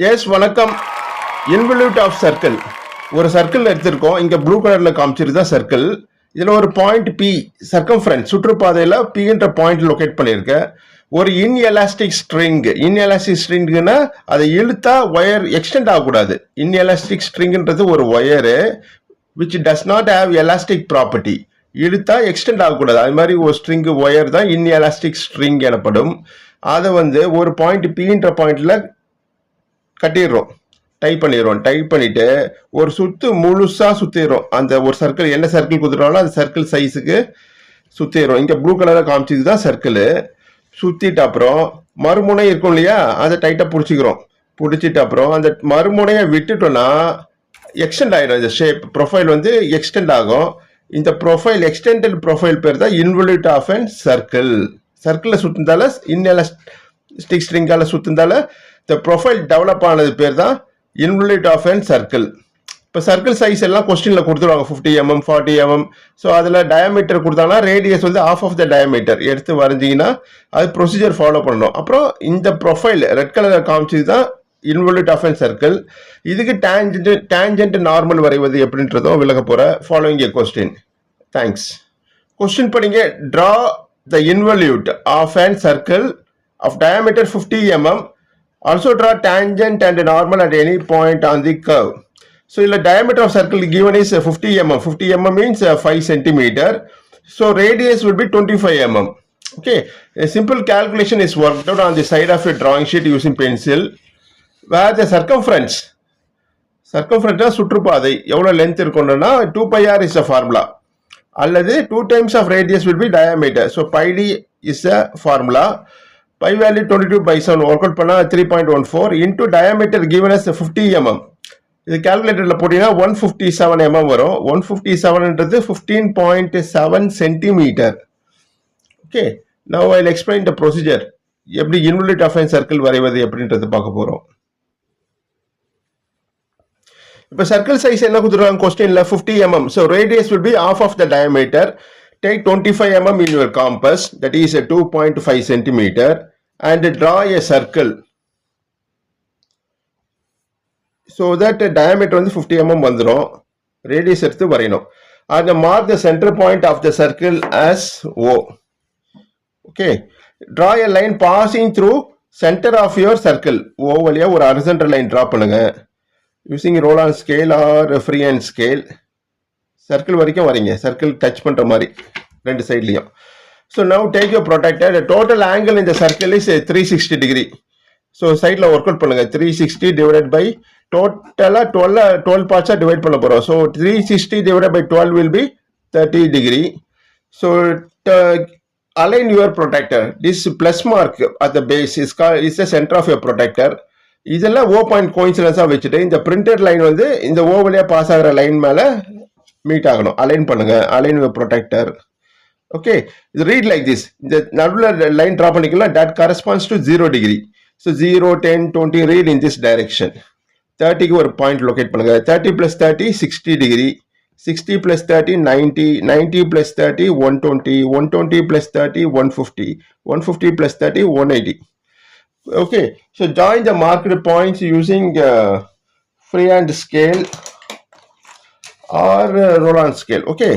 S வணக்கம். Involute of circle ஒரு circle எடுத்திருக்கோம். இங்க ப்ளூ கலர்ல காமிச்சிருந்தா சர்க்கிள். இதுல ஒரு பாயிண்ட் பி சர்க்கம்ஃபரன்ஸ் சுற்றுப்பாதையில பின்ற பாயிண்ட் லொகேட் பண்ணியிருக்கேன். ஒரு இன்எலாஸ்டிக் ஸ்ட்ரிங்னா அதை இழுத்தா ஒயர் எக்ஸ்டெண்ட் ஆகக்கூடாது. இன்எலாஸ்டிக் ஸ்ட்ரிங்ன்றது ஒரு wire which does not have elastic property. இழுத்தா எக்ஸ்டெண்ட் ஆகக்கூடாது. அது மாதிரி ஒரு ஸ்ட்ரிங் ஒயர் தான் இன்எலாஸ்டிக் ஸ்ட்ரிங் எனப்படும். அதை ஒரு பாயிண்ட் பின்ற பாயிண்ட்ல கட்டிடுறோம், டைப் பண்ணிட்டு ஒரு சுத்து முழுசா சுத்திடுறோம். அந்த ஒரு சர்க்கிள் என்ன சர்க்கிள் குதிராலும் அந்த சர்க்கிள் சைஸுக்கு சுத்திடுறோம். இங்க ப்ளூ கலர்ல காமிச்சதுதான் சர்க்கிள். சுத்திட்டு அப்புறம் மறுமுனை இருக்கும் இல்லையா, அதை டைட்டா பிடிச்சிட்டு அப்புறம் அந்த மறுமுனையை விட்டுட்டோம்னா எக்ஸ்டெண்ட் ஆயிடும். இந்த ஷேப் ப்ரொஃபைல் எக்ஸ்டெண்ட் ஆகும். இந்த ப்ரொஃபைல் எக்ஸ்டெண்டட் ப்ரொஃபைல் பேர் தான் இன்வல்யூட் ஆஃப் அன் சர்க்கிள். சர்க்கிளில் சுத்தினால இன்எலாஸ்டிக் ஸ்ட்ரிங்கால சுத்தினால இந்த ப்ரொஃபைல் டெவலப் ஆனது பேர் தான் இன்வல்யூட் ஆஃப் அன் சர்க்கிள். இப்போ சர்க்கிள் சைஸ் எல்லாம் கொஸ்டின்ல கொடுத்துருவாங்க 50 mm 40 mm. ஸோ அதில் டயமீட்டர் கொடுத்தாங்கன்னா radius half of the diameter எடுத்து வரைஞ்சிங்கன்னா அது ப்ரொசீஜர் ஃபாலோ பண்ணணும். அப்புறம் இந்த ப்ரொஃபைல் ரெட் கலர் காமிச்சது தான் இன்வல்யூட் ஆஃப் அன் சர்க்கிள். இதுக்கு டேஞ்சன்ட் நார்மல் வரைவது எப்படின்றதும் விளக்க போற. Following a question. Thanks. Question படிங்க. Draw the involute of an circle of diameter 50 mm. Also draw tangent and normal at any point on the curve. So the diameter of circle given is 50 mm. 50 mm means 5 centimeter. So radius will be 25 mm. Okay. A simple calculation is worked out on the side of a drawing sheet using pencil. Where the circumference சுற்றுப்பாதை எவ்வளவு length இருக்கும்னா 2πr is a formula. அல்லது 2 times of radius will be diameter. So pi d is a formula. Pi value 22/7 work out பண்ணா 3.14 into diameter given as 50 mm. இது கால்குலேட்டர்ல போட்டீங்கன்னா 157 mm வரும். 157ன்றது 15.7 centimeter. Okay. Now I'll explain the procedure. எப்படி involute of an circle வரைவது எப்படின்றது பார்க்க போறோம். இப்போ circle size என்ன கொடுத்துருக்காங்க கொஸ்டின்ல 50 mm. So radius will be half of the diameter. Take 25 mm in your compass, that is a 2.5 centimeter, and draw a circle so that the diameter 50 mm வந்துரும். radius எடுத்து வரையணும். and mark the center point of the circle as O. Okay. Draw a line passing through center of your circle. O வழியா ஒரு horizontal line draw பண்ணுங்க using roll-on scale or freehand scale. Circle வரைக்கும் வரீங்க, circle touch பண்ற மாதிரி ரெண்டு சைட்லயும். So now take you protractor. Total angle இந்த சர்க்கிள் இஸ் 360 degree. ஸோ சைட்ல ஒர்க் அவுட் பண்ணுங்க. 360 டிவைடட் பை டோட்டலா 12 பார்ட்ஸா டிவைட் பண்ண போறோம். So 360 divided by 12 will be 30 degree. So align your protractor. This plus mark at the base is the centre of your protractor. இதெல்லாம் O point கோயின்சிடன்ஸா வச்சுட்டு இந்த printed line இந்த ஓ வழியா pass ஆகிற லைன் மேல மீட் ஆகணும். அலைன் பண்ணுங்க. Align your protractor. ஓகே. இது ரீட் லைக் திஸ். இந்த நடுவில் லைன் டிரா பண்ணிக்கலாம். That corresponds to 0 degree. So 0, 10, 20 read in this direction. 30க்கு ஒரு பாயிண்ட் லொகேட் பண்ணுங்க. 30 + 30 60 degree. 60 + 30 90. 90 + 30 120. 120 + 30 150. 150 + 30 180. Okay. So join the marked points using freehand scale or roll-on scale. Okay.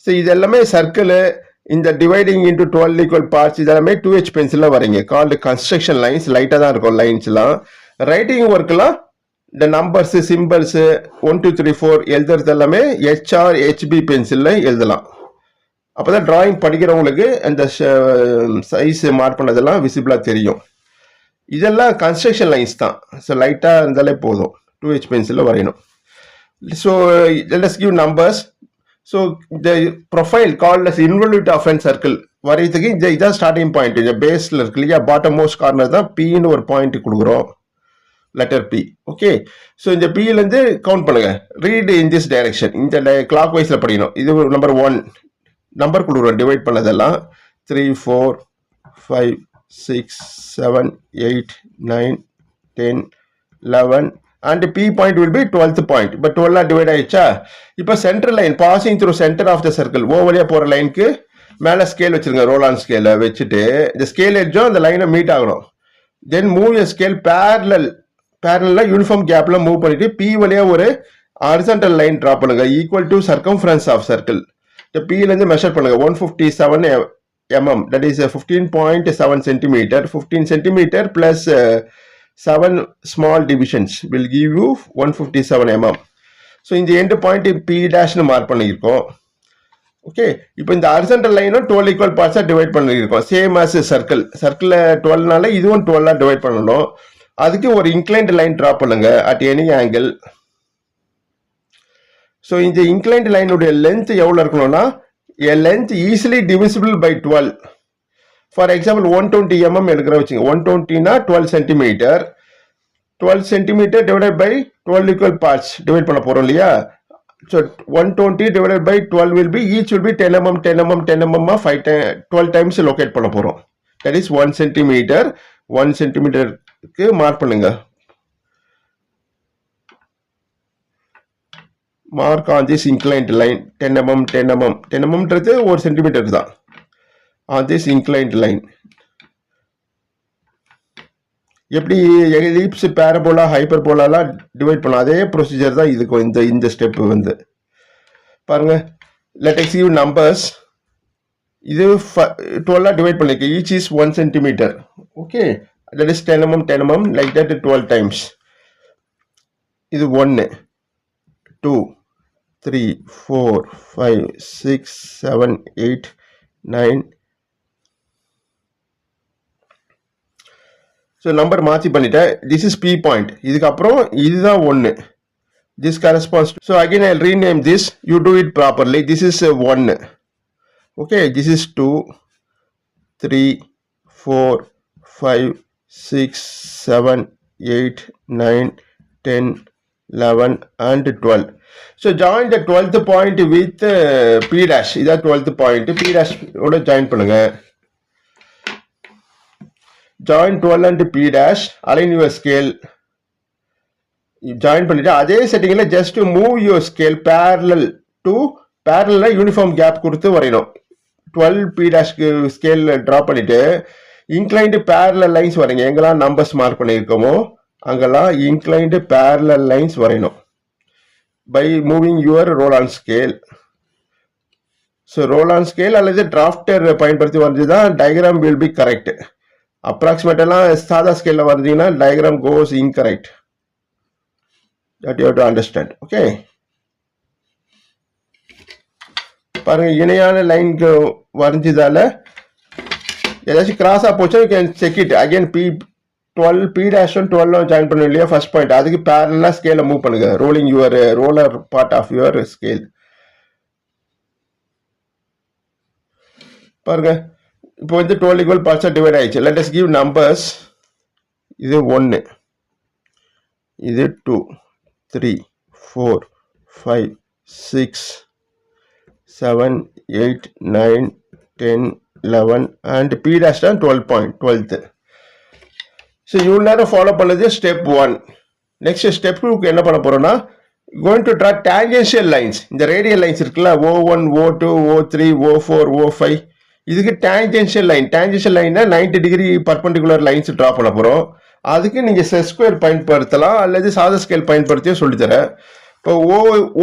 So இது எல்லாமே circle. இந்த dividing into 12 equal parts இதெல்லாமே 2H பென்சில்ல வரீங்க. Called construction lines. லைட்டா தான் இருக்கும் லைன்ஸ் எல்லாம். ரைட்டிங் ஒர்க்லாம் இந்த நம்பர்ஸ் சிம்பிள்ஸ் 1 2 3 4 எழுதுறது எல்லாமே HR HB பென்சில்ல எழுதலாம். அப்பதான் டிராயிங் படிக்கிறவங்களுக்கு அந்த சைஸ் மார்க் பண்ணதெல்லாம் விசிபிளா தெரியும். இதெல்லாம் கன்ஸ்ட்ரக்ஷன் லைன்ஸ் தான். ஸோ லைட்டா இருந்தாலே போதும். 2H பென்சில்ல வரையணும். So let us give numbers. So the profile called as involute of an circle வரையதுக்கு இதான் ஸ்டார்டிங் பாயிண்ட். இந்த பேஸ்ல இருக்கு இல்லையா, பாட்டம் மோஸ்ட் கார்னர் தான் Pன்னு ஒரு பாயிண்ட் கொடுக்குறோம். Letter P. ஓகே. ஸோ இந்த Pல இருந்து கவுண்ட் பண்ணுங்க. Read in this direction. இந்த கிளாக் வைஸ்ல படிக்கணும். இது நம்பர் 1 நம்பர் கொடுக்குறோம். டிவைட் பண்ணதெல்லாம் 3 4 5 6 7 8 9 10 11 and P point will be 12th point. But 12 divide ஆயிடுச்சா. இப்போ centre line passing through centre of the circle. O வழியா போற லைனுக்கு மேல ஸ்கேல் வச்சிருங்க. ரோல் ஆன் ஸ்கேல வச்சுட்டு இந்த ஸ்கேல் எட்ஜும் அந்த லைனை மீட் ஆகணும். Then move your scale parallel பேரலா யூனிஃபார்ம் கேப்ல மூவ் பண்ணிட்டு P வழியா ஒரு ஹாரிசான்டல் லைன் டிரா பண்ணுங்க equal to circumference of circle. இந்த P ல இருந்து மெஷர் பண்ணுங்க 157 mm, that is 15.7 centimeter. 15 centimeter plus 7 small divisions will give you 157 mm. So இந்த end point P dash னு மார்க் பண்ணியிருக்கோம். ஓகே, இப்போ இந்த ஹாரிசான்டல் லைனும் 12 ஈக்குவல் பார்ட்ஸா டிவைட் பண்ணியிருக்கோம். Same as circle. சர்க்கிள் 12னால இதுவும் 12ஆ டிவைட் பண்ணணும். அதுக்கு ஒரு இன்க்ளைன்ட் லைன் டிரா பண்ணுங்க அட் எனி ஆங்கிள். ஸோ இந்த இன்க்ளைன்ட் லைனுடைய லென்த் எவ்வளோ இருக்கணும்னா a length easily divisible by 12. For example 120 mm எடுக்கிற வச்சுங்க. 120னா 12 centimeter. 12 centimeter divided by 12 equal parts divide பண்ண போறோம் இல்லையா? So 120 divided by 12 will be, each will be 10 mm 10 mm 10 mm 12 times locate பண்ண போறோம். That is 1 centimeter. 1 centimeter க்கு mark பண்ணுங்க. Mark on this inclined line 10 mm 10 mm 10 mm ன்றது 1 centimeter தான். On this inclined line எப்படி ellipse, parabola, ஹைப்பர்போலாலாம் divide பண்ணலாம் அதே procedure தான் இதுக்கு. இந்த ஸ்டெப் வந்து பாருங்க. let us give numbers. இது 12 டிவைட் பண்ணிருக்கு. each is 1 centimeter. okay, that is 10 mm 10 mm like that 12 times. இது 1 2 3 4 5 6 7 8 9. ஸோ நம்பர் மாற்றி பண்ணிட்டேன். This is P point. இதுக்கப்புறம் இதுதான் 1. This corresponds. So again I rename this. You do it properly. This is 1. Okay, this is 2 3 4 5 6 7 8 9 10 11 and 12. So join the 12th point with P dash. இதான் 12th point. P dash ஓட join பண்ணுங்க. join 12 and P dash. align your scale. Join பண்ணிட்டு அதே செட்டிங்ல just move your scale parallel to parallel uniform gap கொடுத்து வரையணும். 12 P dash scale draw பண்ணிட்டு inclined parallel lines வரைங்க. எங்கெல்லாம் நம்பர்ஸ் மார்க் பண்ணியிருக்கோமோ அங்கெல்லாம் இன்க்ளைன்டு parallel லைன்ஸ் வரையணும். by moving your roll on scale. So roll on scale அல்லது drafter பயன்படுத்தி வரைஞ்சுதான் diagram will be correct. அப்ராக்சிமேட்டெல்லாம் சாதா ஸ்கேல்ல வரைஞ்சீங்கன்னா diagram goes incorrect. That you have to understand. Okay, பாருங்க இணையான லைனுக்கு வரைஞ்சதால ஏதாச்சும் கிராஸா போச்சா you can check it again. P12 P dash 12 join பண்ணணும் இல்லையா ஃபர்ஸ்ட் பாயிண்ட். அதுக்கு பேரலா ஸ்கேலை மூவ் பண்ணுங்க. Rolling your roller part of your scale. பாருங்க இப்போ வந்து 12 ஈக்குவல் பார்ட்ஸா டிவைட் ஆயிடுச்சு. Let us give numbers. இது 1, இது 2 3 4 5 6 7 8 9 10 11 and P dash தான் 12 point 12th. ஸோ இவ்வளோ நேரம் ஃபாலோ பண்ணது ஸ்டெப் 1. நெக்ஸ்ட் ஸ்டெப் 2க்கு என்ன பண்ண போறோம்னா going to draw tangential lines. இந்த ரேடியல் லைன்ஸ் இருக்குல்ல O1 O2 O3 O4 O5 இதுக்கு tangential line. tangential லைன்னா 90 degree perpendicular lines draw பண்ண போறோம். அதுக்கு நீங்க செட் ஸ்கொயர் பயன்படுத்தலாம் அல்லது சாதா ஸ்கேல் பயன்படுத்தியும் சொல்லித்தரேன். இப்போ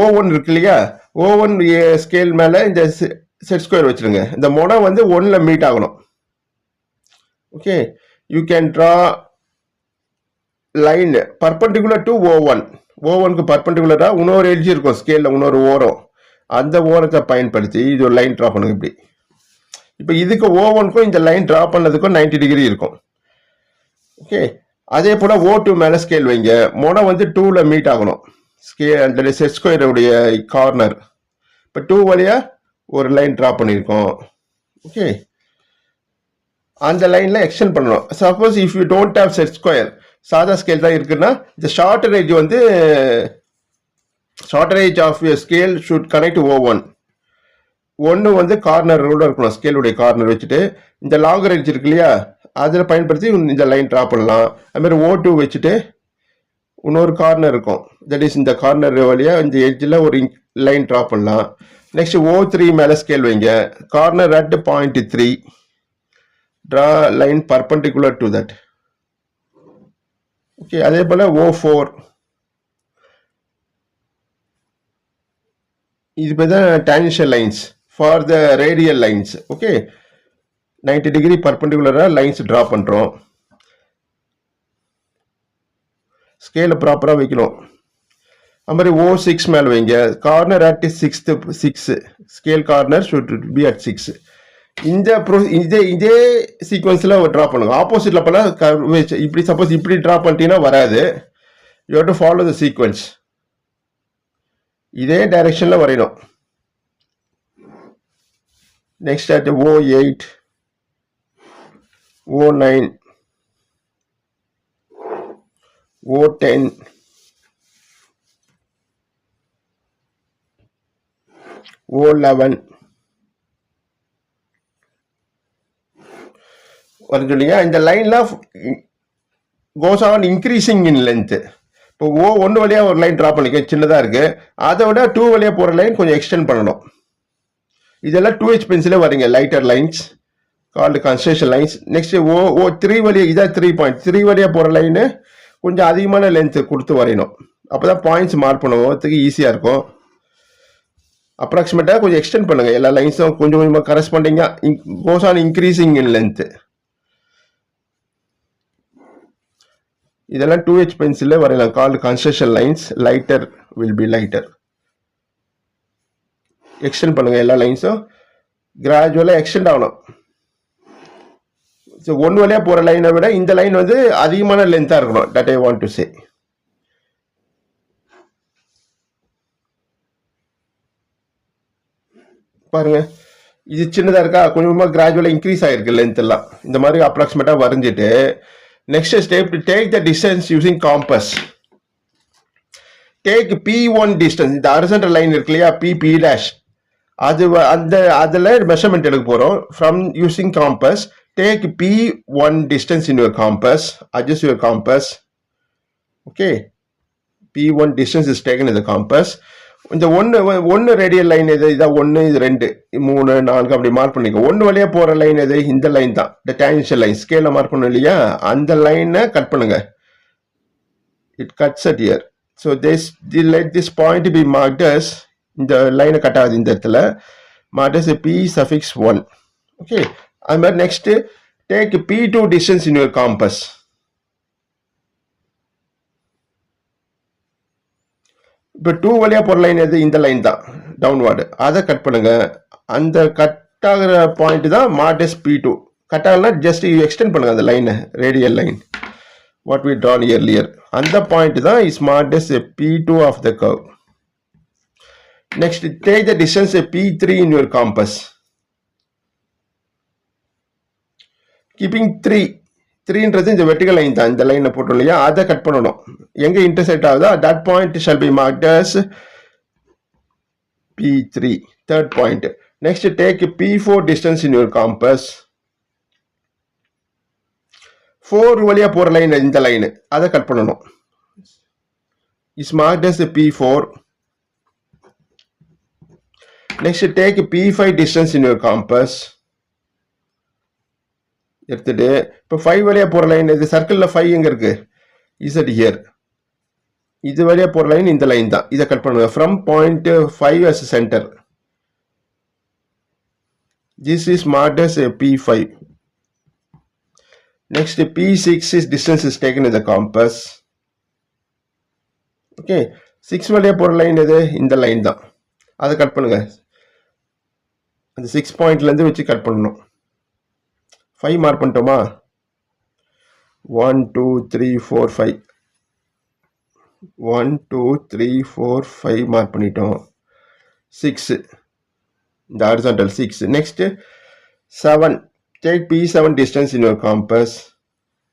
O1 இருக்கு இல்லையா, O1 ஸ்கேல் மேல இந்த செட் ஸ்கொயர் வச்சிருங்க. இந்த முனை வந்து 1ல மீட் ஆகணும். Okay, you can draw line perpendicular to O1. O1க்கு பர்பெண்டிகுலரா இன்னொரு எட்ஜ் இருக்கும் ஸ்கேல்ல, இன்னொரு ஓரம். அந்த ஓரத்தை பயன்படுத்தி இது ஒரு லைன் ட்ரா பண்ணுங்க இப்படி. இப்போ இதுக்கு O1க்கும் இந்த லைன் ட்ரா பண்ணதுக்கும் 90 டிகிரி இருக்கும். ஓகே, அதே போல O2 மேல ஸ்கேல் வைங்க. முனை வந்து 2ல மீட் ஆகணும். ஸ்கேல் அந்த செட் ஸ்கொயருடைய கார்னர். இப்போ 2 வழியா ஒரு லைன் ட்ரா பண்ணியிருக்கோம். ஓகே, அந்த லைன்ல எக்ஸ்டெண்ட் பண்ணணும். Suppose if you don't have set square, சாதா ஸ்கேல் தான் இருக்குன்னா இந்த ஷார்ட்டர் எட்ஜ் வந்து shorter edge of scale should connect O1. 1 வந்து கார்னரோட இருக்கணும். ஸ்கேலுடைய கார்னர் வச்சுட்டு இந்த லாங்கர் எட்ஜ் இருக்கு இல்லையா அதில் பயன்படுத்தி இந்த லைன் ட்ரா பண்ணலாம். அதுமாதிரி O2 வச்சுட்டு இன்னொரு கார்னர் இருக்கும். தட் இஸ் இந்த கார்னர் வழியா இந்த எட்ஜில் ஒரு லைன் ட்ரா பண்ணலாம். நெக்ஸ்ட் O3 மேலே ஸ்கேல் வைங்க. Corner at point 3. Draw line perpendicular to that. Okay, அதே போல் O4 இது பேர் தான் tangential lines for the radial lines. Okay, 90 degree பர்பெண்டிகுலராக லைன்ஸ் ட்ரா பண்ணுறோம். ஸ்கேலை ப்ராப்பராக வைக்கணும். அது மாதிரி O6 மேலே வைங்க. Corner at 6 scale corner should be at 6. இதே சீக்வன்ஸில் ட்ரா பண்ணுங்க. ஆப்போசிட்டில் போல இப்படி சப்போஸ் இப்படி ட்ரா பண்ணிட்டீங்கன்னா வராது. You have to follow the sequence. இதே டைரக்ஷனில் வரையணும். Next at O8 O9 O10 O11 வரைஞ்சுல்லையா. இந்த லைன்லாம் goes on increasing in length. இப்போ O1 வழியாக ஒரு லைன் ட்ரா பண்ணிக்க, சின்னதாக இருக்குது. அதை விட 2 வழியாக போகிற லைன் கொஞ்சம் எக்ஸ்டெண்ட் பண்ணணும். இதெல்லாம் 2H பென்சிலே வரீங்க. Lighter lines called construction lines. Next O3 வழியாக, இதாக 3 பாயிண்ட் 3 வழியாக போகிற லைனு கொஞ்சம் அதிகமான லென்த்து கொடுத்து வரையணும். அப்போ தான் பாயிண்ட்ஸ் மார்க் பண்ணுவதுக்கு ஈஸியாக இருக்கும். அப்ராக்சிமேட்டாக கொஞ்சம் எக்ஸ்டெண்ட் பண்ணுங்கள். எல்லா லைன்ஸும் கொஞ்சம் கொஞ்சமாக கரஸ்பாண்டிங்காக goes on increasing in length. இதெல்லாம் 2H பென்சிலில் வரையலாம். Called construction lines. Lighter will be lighter. Extend பண்ணுங்கள். எல்லா லைன்ஸும் கிராஜுவலாக எக்ஸ்டெண்ட் ஆகணும். ஸோ 1 வழியாக போகிற லைனை விட இந்த லைன் வந்து அதிகமான லென்த்தாக இருக்கணும். That I want to say. பாருங்க, இது சின்னதாக இருக்கா, கொஞ்சமாக கிராஜுவலாக இன்க்ரீஸ் ஆகிருக்கு லென்த் எல்லாம். இந்த மாதிரி அப்ராக்சிமேட்டாக வரைஞ்சிட்டு next step, take the distance using compass. Take P1 distance. இந்த ஹாரிசான்டல் லைன் இருக்கு இல்லையா, P டேஷ், அது அதில் மெஷர்மெண்ட் எடுக்க போகிறோம். From using compass, take P1 distance in your compass. Adjust your compass. Okay, P1 distance is taken in the compass. இந்த ஒன்று radial line எது, இதான் 1, இது 2, 3, 4 அப்படி மார்க் பண்ணிக்கோ. 1 வழியாக போகிற லைன் எது, இந்த லைன் தான். இந்த டான்ஜென்ஷியல் லைன் ஸ்கேலில் மார்க் பண்ணணும் இல்லையா, அந்த லைனை கட் பண்ணுங்க. It cuts at here. So let this point be marked as, இந்த லைனை கட் ஆகுது இந்த இடத்துல, marked as P1. ஓகே, அது மாதிரி next take P2 distance in your compass. இப்போ 2 வழியாக போகிற லைன் எது, இந்த லைன் தான், டவுன்வார்டு. அதை கட் பண்ணுங்க. அந்த கட் ஆகிற பாயிண்ட் தான் மார்டஸ் P2. கட் ஆகலாம் ஜஸ்ட் எக்ஸ்டெண்ட் பண்ணுங்க அந்த லைனை, radial line what we drawn earlier. அந்த பாயிண்ட் தான் is marked as P2 of the curve. Next take the distance P3 in your compass. Keeping 3ன்றது இந்த வெர்டிகல் லைன் தான், இந்த லைனை போட்டோம் இல்லையா, அதை கட் பண்ணணும். எங்கே இன்டர்செக்ட் ஆகுதோ that point shall be marked as P3, third point. Next take P4 distance in your compass. 4 வழியாக போகிற லைன் இந்த லைனு, அதை கட் பண்ணணும். Is marked as P4. Next take P5 distance in your compass. எடுத்துட்டு இப்போ 5 வழியாக போகிற லைன் இது, சர்க்கிளில் 5 எங்கே இருக்கு, இசட் ஹியர். இது வழியாக போகிற லைன் இந்த லைன் தான், இதை கட் பண்ணுங்க. From point 5 as centre. This is marked as P5. Next P6 is distance is taken in the compass. Okay, 6 வழியாக போகிற லைன் எது, இந்த லைன் தான், அதை கட் பண்ணுங்க. அந்த 6 பாயிண்ட்லேருந்து வச்சு கட் பண்ணணும். 5 மார்க் பண்ணிட்டோமா, 1 2 3 4 5 1 2 3 4 5 மார்க் பண்ணிட்டோம். 6 இந்த horizontal 6. Next 7, take P7 distance in your compass.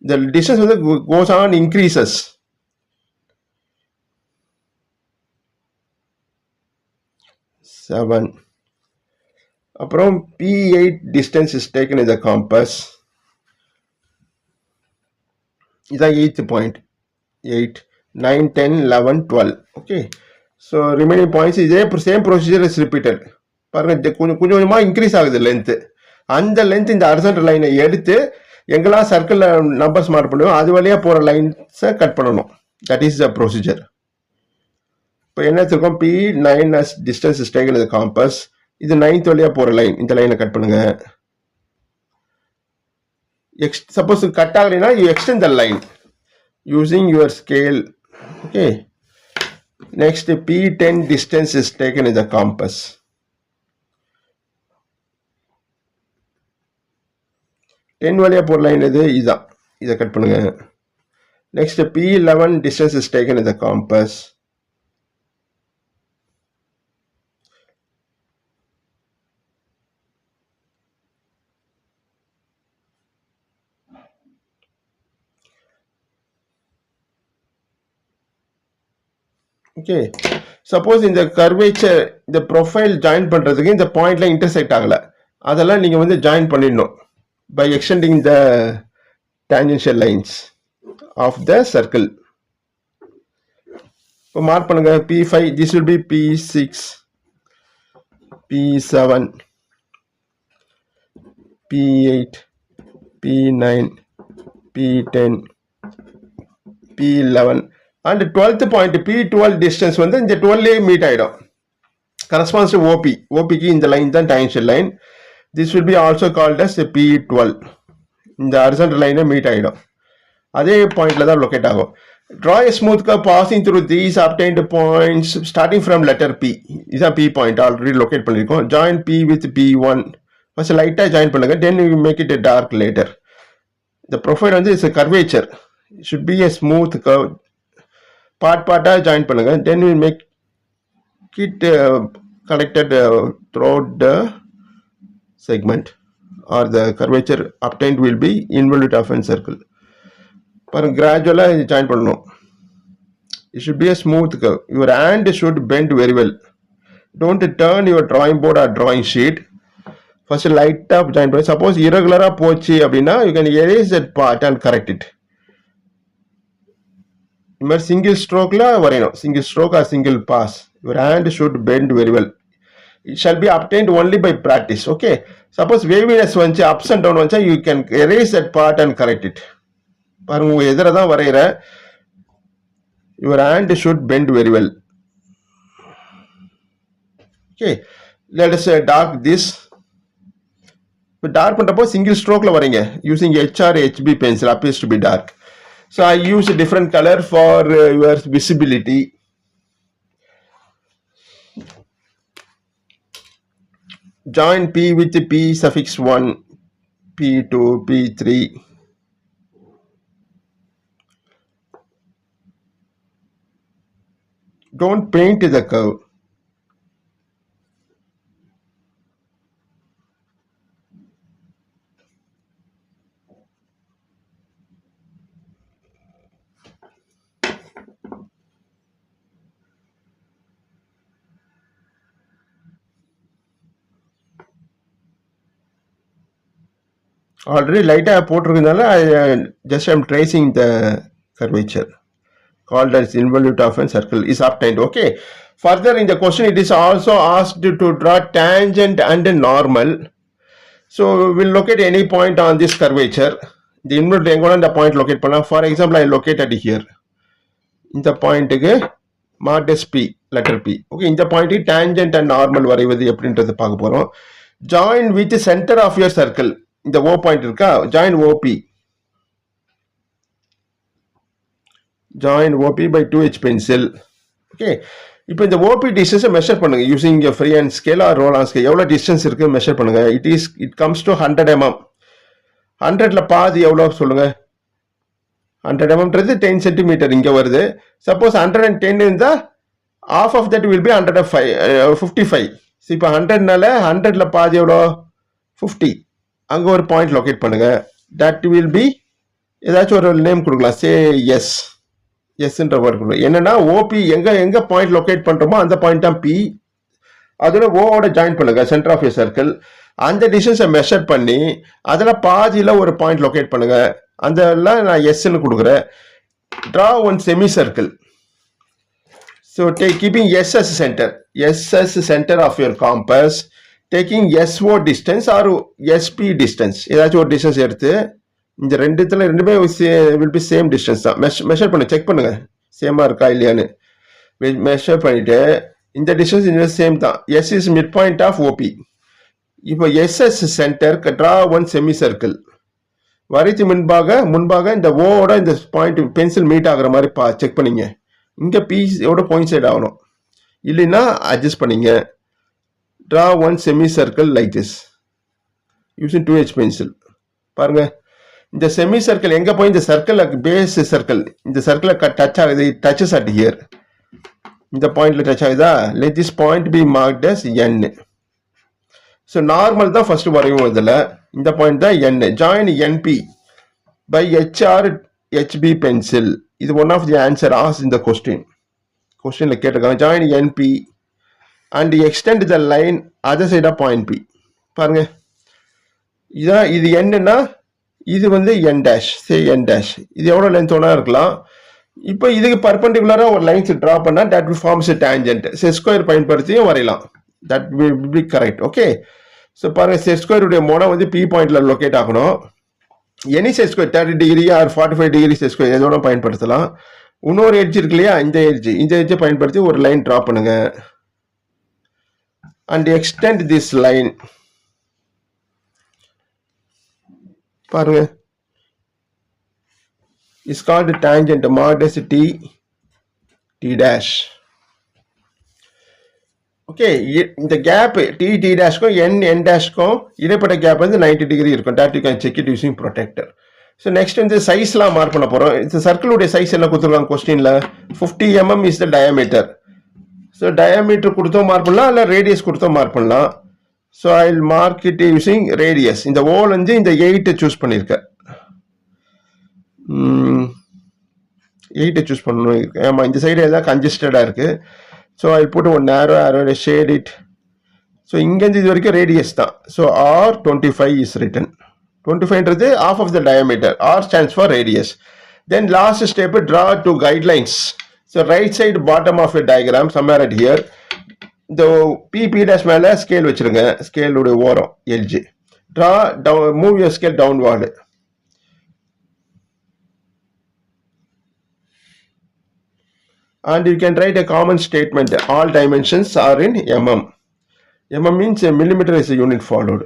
இந்த டிஸ்டன்ஸ் வந்து கோஸ் ஆன் இன்க்ரீசஸ். 7. அப்புறம் P8 distance is taken in the compass. இதான் 8th point. 8 9 10 11 12. Okay, so remaining points இதே சேம் ப்ரொசீஜர் இஸ் ரிப்பீட்டட். பாருங்க, கொஞ்சம் கொஞ்சமாக இன்க்ரீஸ் ஆகுது லென்த்து. அந்த லென்த் இந்த ஹாரிசான்டல் லைனை எடுத்து எங்கெல்லாம் சர்க்கிளில் நம்பர்ஸ் மார்க் பண்ணுவோம் அது வழியாக போகிற லைன்ஸை கட் பண்ணணும். That is the procedure. இப்போ என்ன வச்சுருக்கோம், P9 as distance is taken in the compass. இது 9th வழியாக போகிற லைன், இந்த லைனை கட் பண்ணுங்க. சப்போஸ் கட் ஆகலைன்னா you extend the line using your scale. Okay. Next, P10 distance is taken in the compass. Ten வழியா போற லைன் இது, இதான், இதை கட் பண்ணுங்க. Next, P11 distance is taken in the compass. Okay, suppose இந்த curvature இந்த profile join பண்ணுறதுக்கு இந்த பாயிண்ட்ல இன்டர்செக்ட் ஆகலை, அதெல்லாம் நீங்கள் வந்து ஜாயின் பண்ணிடணும் by extending the tangential lines of the circle. இப்போ மார்க் பண்ணுங்க. P5, this will be P6, P7, P8, P9, P10, P11 and 12th point P12 distance வந்து இந்த 12 மீட் ஆயிடும். corresponds to OP. OPக்கு இந்த லைன் தான் tangential line. This will be also called as P12. இந்த horizontal line meet ஆயிடும், அதே பாயிண்ட்ல தான் லொகேட் ஆகும். Draw a smooth curve passing through these obtained points starting from letter P. இதுதான் P point already locate பண்ணிருக்கோம். Join P with P1. first லைட்டா join பண்ணுங்க, then you make it a dark later. The profile வந்து is a curvature. It should be a smooth curve. பார்ட்டா join பண்ணுங்க, then we make it connected throughout the segment or the curvature obtained will be involute of a circle. பாருங்க, கிராஜுவலா join பண்ணணும். It should be a smooth curve. Your hand should bend very well. Don't turn your drawing board or drawing sheet. First light up join பண்ணு. Suppose irregular போச்சு அப்படின்னா you can erase that part and correct it. இந்த மாதிரி single ஸ்ட்ரோக்ல வரையணும், single stroke or single pass. Your hand should bend very well. It shall be obtained only by practice. Okay, suppose waviness வந்து ups and down வச்சா you can erase that part and correct it. பாருங்க, உங்க எதிர தான் வரைகிற. Your hand should bend very well. Okay, let us dark this. இப்போ dark பண்றப்போ single ஸ்ட்ரோக்ல வரீங்க using HR HB pencil appears to be dark. So I use a different color for your visibility. Join P with P suffix 1, P2, P3. Don't paint the curve. Already light போட்டிருக்கனால just I'm tracing the curvature called as involute of a circle is obtained. Okay, further in the question it is also asked to draw tangent and normal. So we'll locate any point on this curvature. The involute எங்கோட இந்த point locate பண்ணலாம். For example, I located here. இந்த பாயிண்ட்டுக்கு marked as P, letter P. Okay, இந்த பாயிண்ட்டுக்கு tangent and normal வரைவது எப்படின்றது பார்க்க போறோம். Join with the center of your circle. இந்த O பாயிண்ட் இருக்கா, join OP. Join OP by 2H pencil. Okay, இப்போ இந்த OP distance மெஷர் பண்ணுங்க using a free hand scale or roll on scale. எவ்வளவு distance இருக்கு மெஷர் பண்ணுங்க. It comes to 100 mm. 100ல பாதி எவ்வளவு சொல்லுங்க. 100 mmன்றது 10 cm இங்க வருது. சப்போஸ் 110 இருந்தா half of that will be 155. இப்போ 100னால 100ல பாதி எவ்வளோ 50. அங்க ஒரு பாயிண்ட் லொகேட் பண்ணுங்க. that will be ஏதாச்சும் ஒரு நேம் கொடுக்கலாம். சே எஸ், எஸ்ன்ற வேர்ட் கொடுக்கலாம். என்னன்னா OP எங்க பாயிண்ட் லொகேட் பண்றோமோ அந்த பாயிண்ட் தான் P. அதோட ஓட ஜாயின் பண்ணுங்க சென்டர் ஆஃப் யர் சர்க்கிள். அந்த டிஸ்டன்ஸை மெஷர் பண்ணி அதில் பாதியில் ஒரு பாயிண்ட் லொகேட் பண்ணுங்க. அதெல்லாம் நான் எஸ்ன்னு கொடுக்குறேன். Draw one semi circle. So keeping S as center, S as center of your compass, taking SO distance or SP distance, ஏதாச்சும் ஒரு டிஸ்டன்ஸ் எடுத்து இந்த ரெண்டுமே will be சேம் டிஸ்டன்ஸ் தான். மெஷர் பண்ணு, செக் பண்ணுங்க சேமா இருக்கா இல்லையான்னு. மெஷர் பண்ணிட்டு இந்த டிஸ்டன்ஸ் இந்த சேம் தான். S is mid point of OP. இப்போ S as centre draw one semi circle. வரைச்சு முன்பாக இந்த ஓட இந்த பாயிண்ட் பென்சில் மீட் ஆகுற மாதிரி செக் பண்ணிங்க. இங்கே பியோட பாயிண்ட் சைடு ஆகணும், இல்லைன்னா அட்ஜஸ்ட் பண்ணிங்க. Draw one semi circle like this using 2H pencil. பாருங்க, இந்த செமி சர்க்கிள் எங்கே போய் இந்த சர்க்கிள் பேஸ் சர்க்கிள் இந்த சர்க்கிளை டச் ஆகுது. டச்சஸ் அட் ஹியர், இந்த பாயிண்ட்ல டச் ஆகுதா? Let this point be marked as N. So normal தான் ஃபர்ஸ்ட் வரையும். இதில் இந்த பாயிண்ட் தான் N. ஜாயின் NP by HR HB pencil. இது one of the answer as இந்த கொஸ்டின்ல கேட்டிருக்காங்க. Join NP and extend the line other side of point P. பாருங்க, இதான் இது என்னன்னா இது வந்து N dash. Say N dash இது எவ்வளோ லென்த் ஒன்றா இருக்கலாம். இப்போ இதுக்கு பர்பண்டிகுலராக ஒரு லைன்ஸ் ட்ரா பண்ணால் that forms tangent. Set square பயன்படுத்தியும் வரையலாம். That will be correct. Okay, so பாருங்க, செட் ஸ்கொயருடைய மோடம் வந்து P பாயிண்ட்ல லொக்கேட் ஆகணும். Any set square 30 degree or 45 degree set square எதோட பயன்படுத்தலாம். இன்னொரு எட்ஜ் இருக்கு இல்லையா, இந்த எட்ஜை பயன்படுத்தி ஒரு லைன் ட்ரா பண்ணுங்க. And extend this line. பாருங்க, is called tangent marked as T dash. Okay, இந்த கேப் T டேஷ்க்கும் N டேஷ்க்கும் இடைப்பட்ட கேப் வந்து 90 டிகிரி இருக்கும். That you can check it using protector. So next வந்து சைஸ்லாம் மார்க் பண்ண போகிறோம். இந்த சர்க்கிளுடைய சைஸ் என்ன கொடுத்துருக்காங்க கொஸ்டின்ல? 50 mm is the diameter. So diameter கொடுத்தோம் மார்க் பண்ணலாம், இல்லை ரேடியஸ் கொடுத்தோம் மார்க் பண்ணலாம். So I will mark it using radius. இந்த ஓல் வந்து இந்த 8 சூஸ் பண்ணியிருக்கேன். 8 சூஸ் பண்ணணும். ஆமாம், இந்த சைடு எதாவது கன்ஜஸ்டடாக இருக்குது. ஸோ ஐ புட் ஒன் நேரோ அரோ ஷேட் இட். ஸோ இங்கேருந்து இது வரைக்கும் ரேடியஸ் தான். So R25 is written. 25ன்றது half of the diameter. R stands for radius. Then last step draw 2 guidelines. So right side bottom of a diagram somewhere at here. இந்த P dash மேலே scale வச்சுருங்க. ஸ்கேலுடைய ஓரம் எல்ஜி. Draw down, move your scale downward. And you can write a common statement. All dimensions are in mm. Mm means a millimeter is a unit followed.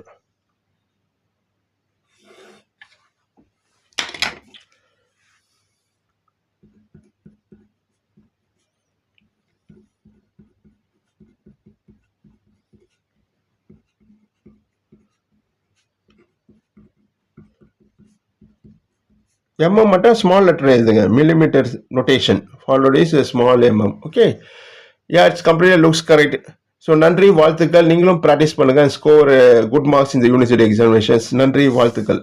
மட்டும் small letter எழுதுங்க. millimeter notation followed is a small mm. Okay, yeah, it's completely looks correct. So நன்றி, வாழ்த்துக்கள். நீங்களும் practice பண்ணுங்க. Score good marks இந்த university examinations. நன்றி, வாழ்த்துக்கள்.